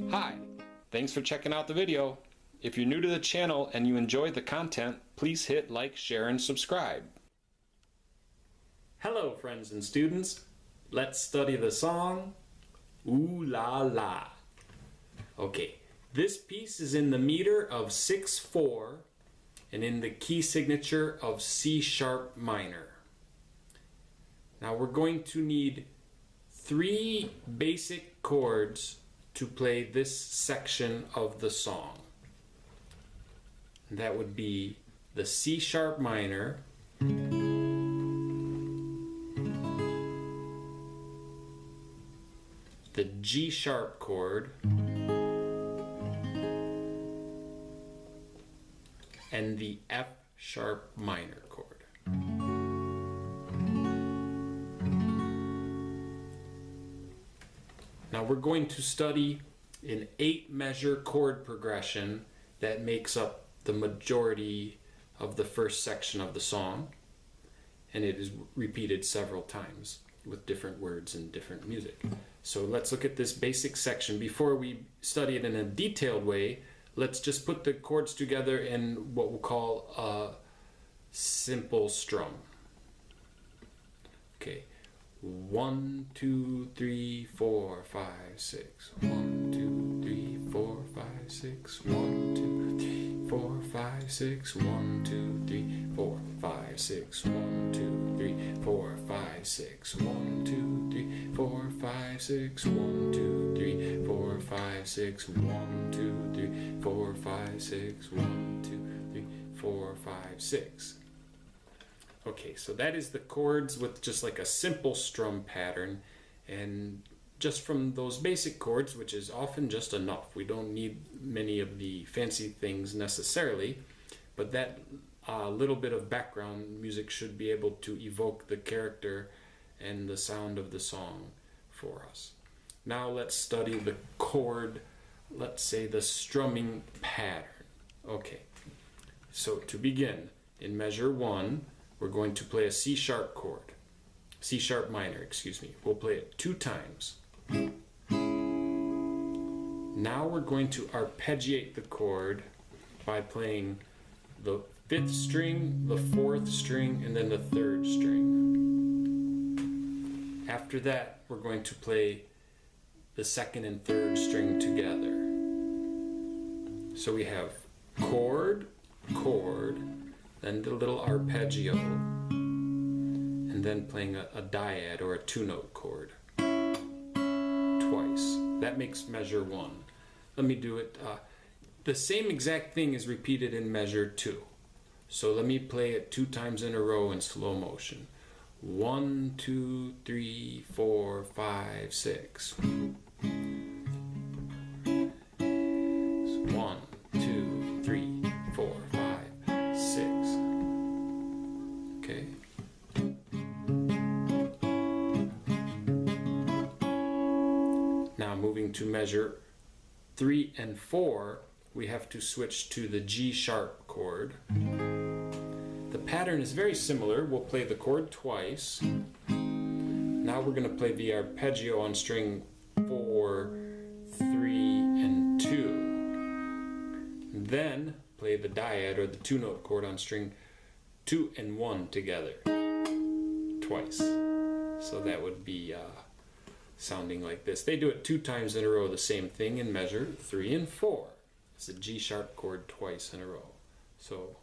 Hi, thanks for checking out the video. If you're new to the channel and you enjoyed the content, please hit like, share, and subscribe. Hello friends and students. Let's study the song Ullaallaa. Okay, this piece is in the meter of 6/4 and in the key signature of C sharp minor. Now we're going to need 3 basic chords to play this section of the song. That would be the C sharp minor, the G sharp chord, and the F sharp minor chord. Now we're going to study an 8-measure chord progression that makes up the majority of the first section of the song, and it is repeated several times with different words and different music. So let's look at this basic section. Before we study it in a detailed way, let's just put the chords together in what we'll call a simple strum. Okay. 1, 2, 3, 4, 5, 6. 1, 2, 3, 4, 5, 6. 1, 2, 3, 4, 5, 6. 1, 2, 3, 4, 5, 6. 1, 2, 3, 4, 5, 6. 1, 2, 3, 4, 5, 6. 1, 2, 3, 4, 5, 6. 1, 2, 3, 4, 5, 6. 1, 2, 3, 4, 5, 6. Okay, so that is the chords with just like a simple strum pattern, and just from those basic chords, which is often just enough. We don't need many of the fancy things necessarily, but that little bit of background music should be able to evoke the character and the sound of the song for us. Now let's study the chord, let's say the strumming pattern. Okay, so to begin, in measure 1, we're going to play a C sharp chord. C sharp minor, excuse me. We'll play it 2 times. Now we're going to arpeggiate the chord by playing the 5th string, the 4th string, and then the 3rd string. After that, we're going to play the 2nd and 3rd string together. So we have chord, chord, then the little arpeggio, and then playing a dyad or a 2-note chord twice. That makes measure 1. Let me do it. The same exact thing is repeated in measure 2. So let me play it 2 times in a row in slow motion. 1, 2, 3, 4, 5, 6. 1, 2, 3, 4, 5, 6. Okay. Now moving to measure 3 and 4, we have to switch to the G sharp chord. The pattern is very similar. We'll play the chord twice. Now we're going to play the arpeggio on string 4, 3, and 2. Then play the dyad or the 2-note chord on string 2 and 1 together twice. So that would be sounding like this. They do it 2 times in a row, the same thing in measure 3 and 4. It's a G sharp chord twice in a row. So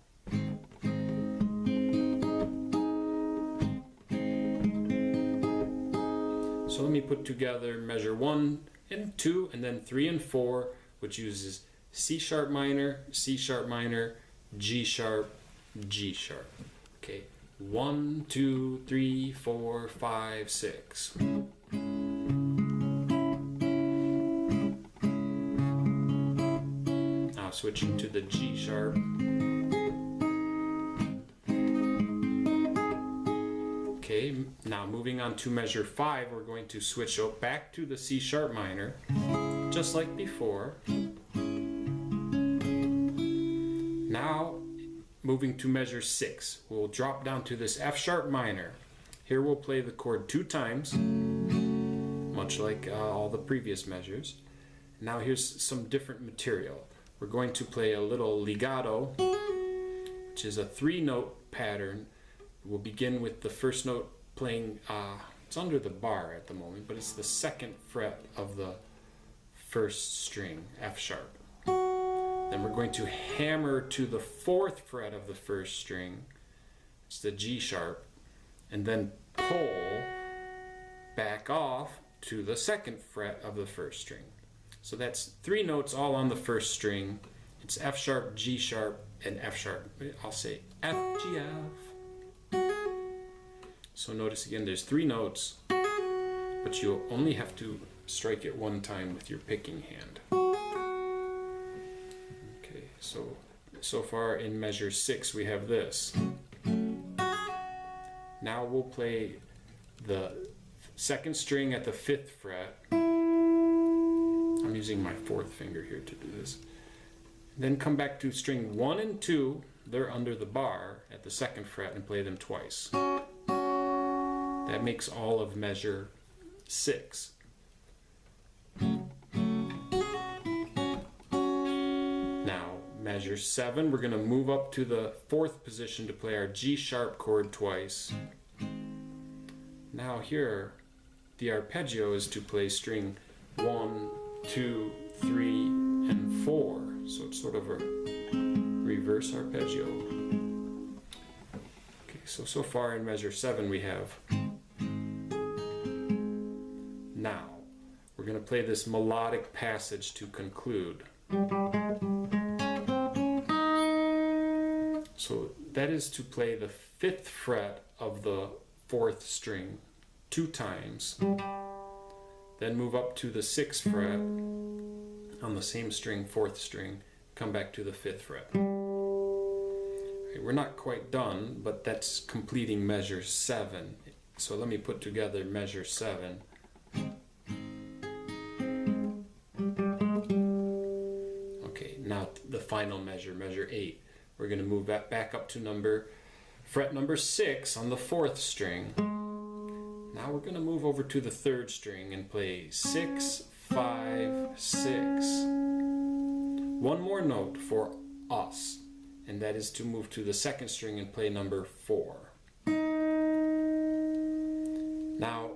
let me put together measure 1 and 2 and then 3 and 4, which uses C sharp minor, C sharp minor, G sharp, G sharp. Okay, 1, 2, 3, 4, 5, 6. Now switching to the G sharp. Okay, Now moving on to measure 5, we're going to switch back to the C sharp minor, just like before. Now moving to measure 6, we'll drop down to this F sharp minor. Here we'll play the chord 2 times, much like all the previous measures. Now here's some different material. We're going to play a little legato, which is a 3-note pattern. We'll begin with the first note playing, it's under the bar at the moment, but it's the 2nd fret of the 1st string, F sharp. Then we're going to hammer to the 4th fret of the 1st string, it's the G sharp, and then pull back off to the 2nd fret of the 1st string. So that's 3 notes all on the 1st string. It's F sharp, G sharp, and F sharp. I'll say F, G, F. So notice again, there's 3 notes, but you'll only have to strike it 1 time with your picking hand. Okay, so far in measure 6 we have this. Now we'll play the 2nd string at the 5th fret. I'm using my 4th finger here to do this. Then come back to string 1 and 2, they're under the bar at the 2nd fret, and play them twice. That makes all of measure 6. Now, measure 7, we're going to move up to the 4th position to play our G sharp chord twice. Now here, the arpeggio is to play string 1, 2, 3, and 4. So it's sort of a reverse arpeggio. Okay, so far in measure 7 we have. Now, we're going to play this melodic passage to conclude. So that is to play the 5th fret of the 4th string 2 times, then move up to the 6th fret on the same string, 4th string, come back to the 5th fret. Okay, we're not quite done, but that's completing measure 7. So let me put together measure 7. Okay, now the final measure, measure 8. We're going to move back up to fret number 6 on the 4th string. Now we're going to move over to the 3rd string and play 6, 5, 6. One more note for us, and that is to move to the 2nd string and play number 4. Now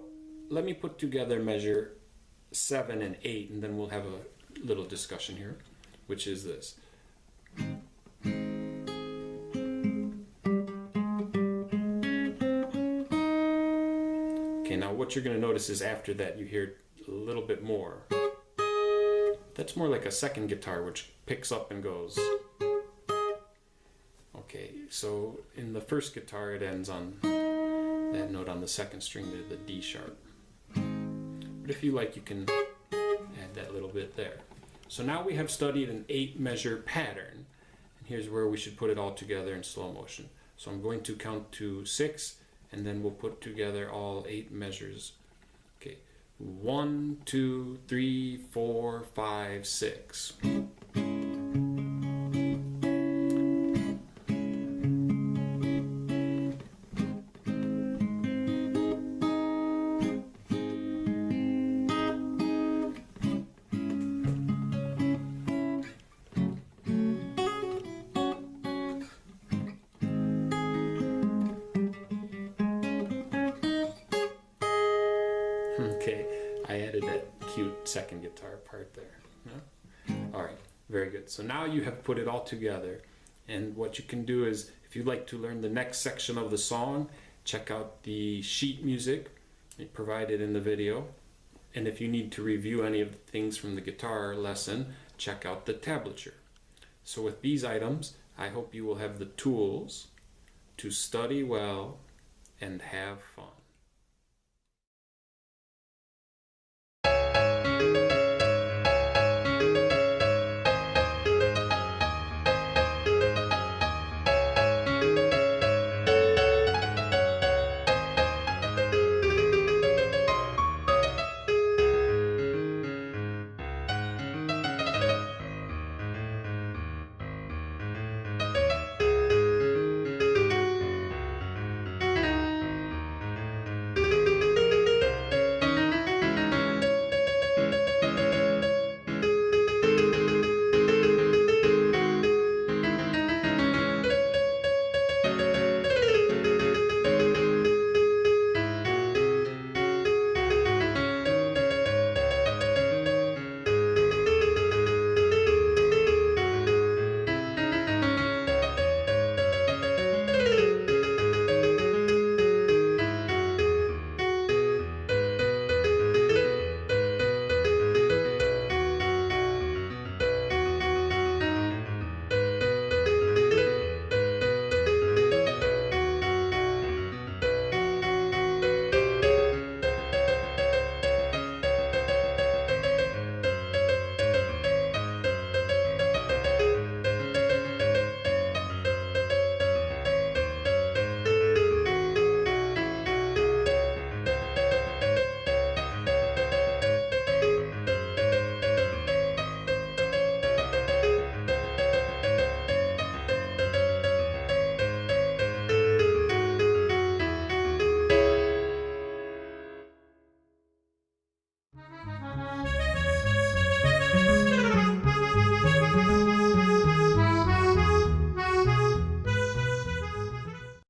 let me put together measure 7 and 8, and then we'll have a little discussion here, which is this. Okay, now what you're going to notice is after that you hear a little bit more. That's more like a 2nd guitar, which picks up and goes. Okay, so in the 1st guitar it ends on that note on the 2nd string, the D sharp. But if you like, you can add that little bit there. So now we have studied an 8 measure pattern, and here's where we should put it all together in slow motion. So I'm going to count to 6, and then we'll put together all 8 measures. Okay, 1, 2, 3, 4, 5, 6. Okay, I added that cute 2nd guitar part there. No? Alright, very good. So now you have put it all together, and what you can do is, if you'd like to learn the next section of the song, check out the sheet music provided in the video, and if you need to review any of the things from the guitar lesson, check out the tablature. So with these items, I hope you will have the tools to study well and have fun.